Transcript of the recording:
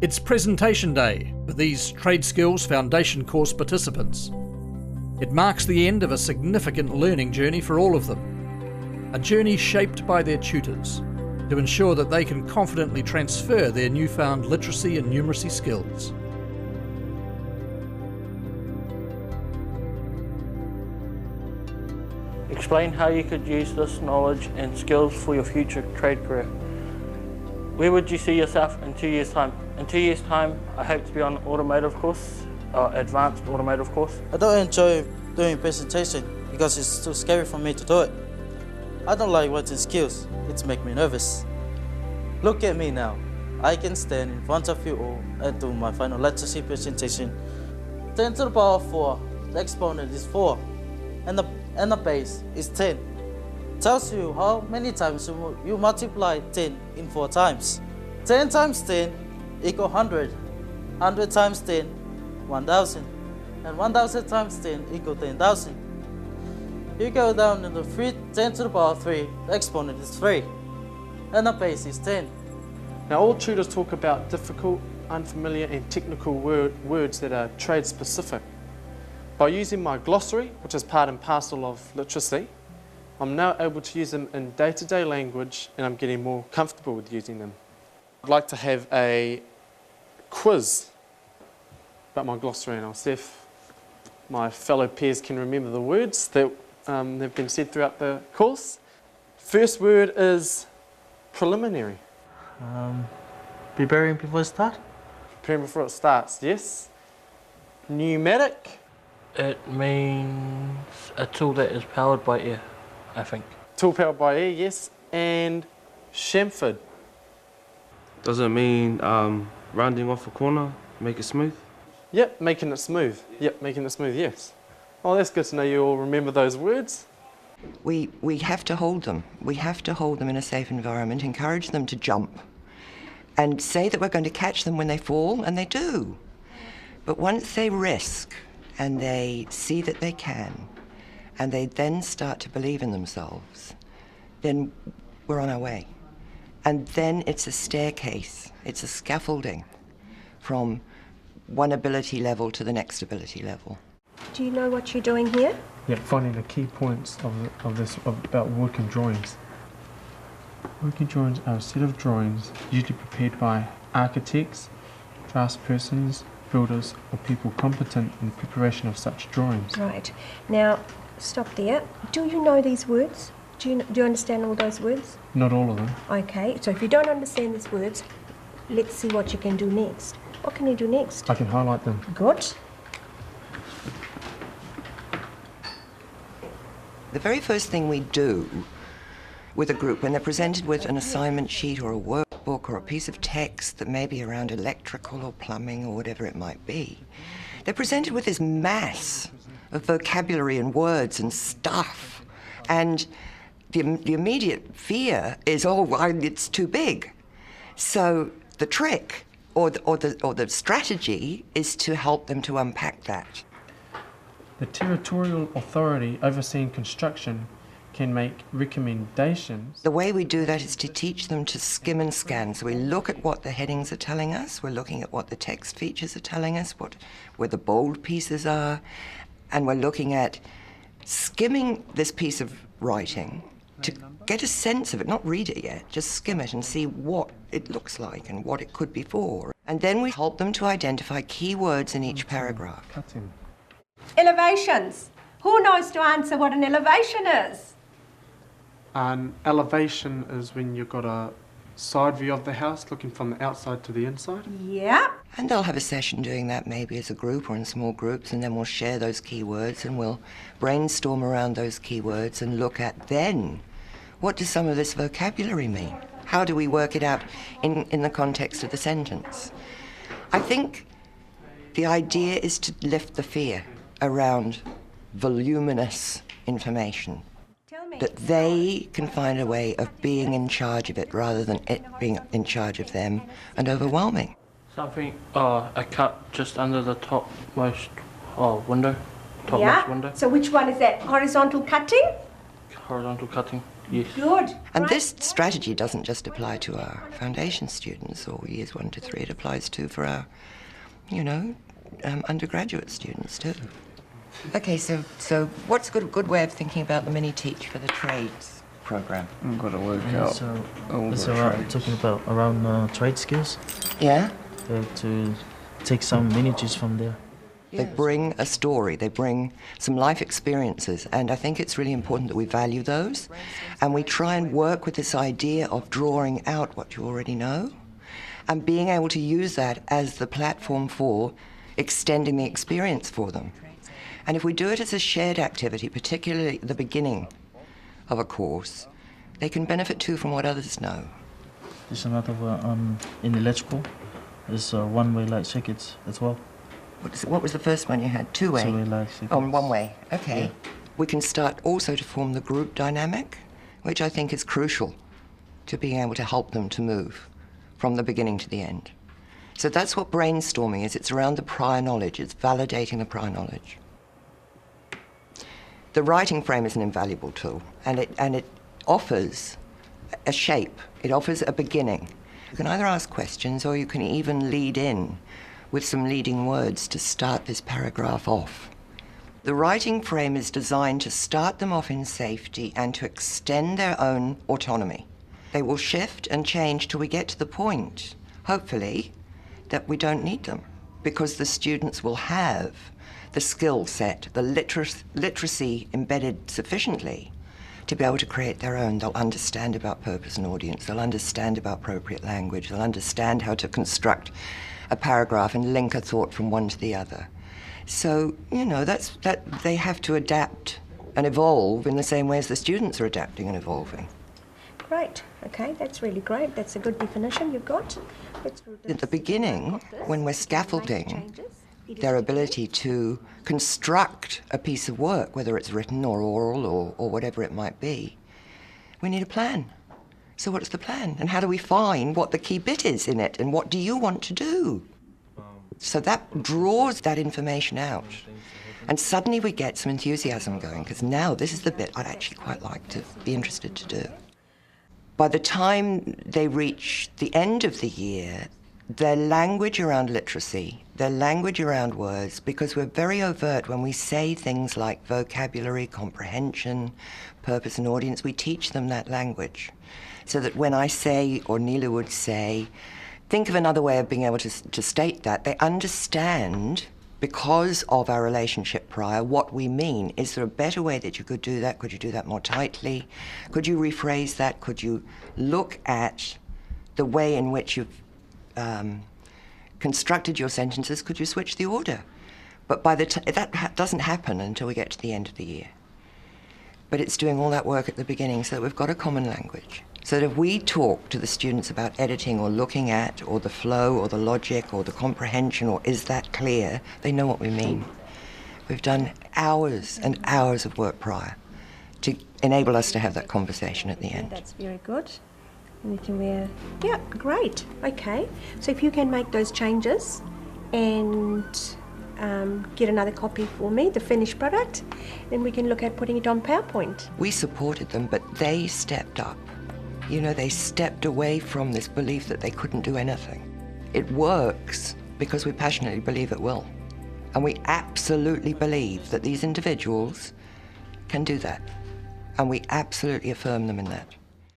It's presentation day for these Trade Skills Foundation course participants. It marks the end of a significant learning journey for all of them. A journey shaped by their tutors to ensure that they can confidently transfer their newfound literacy and numeracy skills. Explain how you could use this knowledge and skills for your future trade career. Where would you see yourself in 2 years' time? In 2 years' time, I hope to be on an automotive course, advanced automotive course. I don't enjoy doing presentation because it's too scary for me to do it. I don't like writing skills, it makes me nervous. Look at me now. I can stand in front of you all and do my final literacy presentation. 10 to the power of 4, the exponent is 4, and the base is 10. Tells you how many times you multiply 10 in 4 times. 10 times 10 equals 100. 100 times 10, 1,000. And 1,000 times 10 equals 10,000. You go down to the 10 to the power 3, the exponent is 3. And the base is 10. Now all tutors talk about difficult, unfamiliar and technical words that are trade specific. By using my glossary, which is part and parcel of literacy, I'm now able to use them in day-to-day language and I'm getting more comfortable with using them. I'd like to have a quiz about my glossary and I'll see if my fellow peers can remember the words that have been said throughout the course. First word is preliminary. Preparing before it starts? Preparing before it starts, yes. Pneumatic. It means a tool that is powered by air, I think. Tool powered by air, yes. And chamfered. Does it mean rounding off a corner, make it smooth? Yep, making it smooth. Yep, making it smooth, yes. Oh, that's good to know you all remember those words. We have to hold them. We have to hold them in a safe environment, encourage them to jump, and say that we're going to catch them when they fall, and they do. But once they risk, and they see that they can, and they then start to believe in themselves, then we're on our way. And then it's a staircase, it's a scaffolding from one ability level to the next ability level. Do you know what you're doing here? Yeah, finding the key points about working drawings. Working drawings are a set of drawings usually prepared by architects, draftspersons, builders or people competent in the preparation of such drawings. Right. Now, stop there. Do you know these words? Do you understand all those words? Not all of them. Okay, so if you don't understand these words, let's see what you can do next. What can you do next? I can highlight them. Good. The very first thing we do with a group when they're presented with an assignment sheet or a workbook or a piece of text that may be around electrical or plumbing or whatever it might be, they're presented with this mass of vocabulary and words and stuff. And the immediate fear is, oh, it's too big. So the trick or the strategy is to help them to unpack that. The territorial authority overseeing construction can make recommendations. The way we do that is to teach them to skim and scan. So we look at what the headings are telling us, we're looking at what the text features are telling us, where the bold pieces are, and we're looking at skimming this piece of writing to get a sense of it, not read it yet, just skim it and see what it looks like and what it could be for. And then we help them to identify key words in each paragraph. Cutting. Elevations. Who knows to answer what an elevation is? An elevation is when you've got a side view of the house looking from the outside to the inside. Yeah. And they'll have a session doing that maybe as a group or in small groups, and then we'll share those keywords and we'll brainstorm around those keywords and look at then what does some of this vocabulary mean? How do we work it out in the context of the sentence? I think the idea is to lift the fear around voluminous information. That they can find a way of being in charge of it rather than it being in charge of them and overwhelming. Something, a cut just under the topmost window. Yeah. So which one is that? Horizontal cutting? Horizontal cutting, yes. Good. And Right. this strategy doesn't just apply to our foundation students or years 1 to 3. It applies to for our, undergraduate students too. Okay, so what's a good way of thinking about the mini-teach for the trades program? I've got to work Yeah, out. so all it's the around, trades. talking about around trade skills. Yeah? To take some miniatures from there. They bring a story, they bring some life experiences, and I think it's really important that we value those, and we try and work with this idea of drawing out what you already know, and being able to use that as the platform for extending the experience for them. And if we do it as a shared activity, particularly at the beginning of a course, they can benefit too from what others know. There's another in electrical. There's one-way light circuits as well. What was the first one you had? Two-way? Two-way light circuits. Oh, one-way. Okay. Yeah. We can start also to form the group dynamic, which I think is crucial to being able to help them to move from the beginning to the end. So that's what brainstorming is. It's around the prior knowledge. It's validating the prior knowledge. The writing frame is an invaluable tool, and it offers a shape. It offers a beginning. You can either ask questions or you can even lead in with some leading words to start this paragraph off. The writing frame is designed to start them off in safety and to extend their own autonomy. They will shift and change till we get to the point, hopefully, that we don't need them, because the students will have the skill set, the literacy embedded sufficiently to be able to create their own. They'll understand about purpose and audience, they'll understand about appropriate language, they'll understand how to construct a paragraph and link a thought from one to the other. So, that they have to adapt and evolve in the same way as the students are adapting and evolving. Great. Okay, that's really great. That's a good definition you've got. At the beginning, when we're scaffolding their ability to construct a piece of work, whether it's written or oral or whatever it might be, we need a plan. So what's the plan? And how do we find what the key bit is in it? And what do you want to do? So that draws that information out. And suddenly we get some enthusiasm going, because now this is the bit I'd actually quite like to be interested to do. By the time they reach the end of the year, their language around literacy, their language around words, because we're very overt when we say things like vocabulary, comprehension, purpose and audience, we teach them that language. So that when I say, or Neela would say, think of another way of being able to state that, they understand, because of our relationship prior, what we mean. Is there a better way that you could do that? Could you do that more tightly? Could you rephrase that? Could you look at the way in which you've constructed your sentences? Could you switch the order? But by the that doesn't happen until we get to the end of the year. But it's doing all that work at the beginning so that we've got a common language. So that if we talk to the students about editing or looking at, or the flow, or the logic, or the comprehension, or is that clear, they know what we mean. We've done hours and hours of work prior to enable us to have that conversation at the end. That's very good. Yeah, great. Okay. So if you can make those changes and get another copy for me, the finished product, then we can look at putting it on PowerPoint. We supported them, but they stepped up. They stepped away from this belief that they couldn't do anything. It works because we passionately believe it will. And we absolutely believe that these individuals can do that. And we absolutely affirm them in that.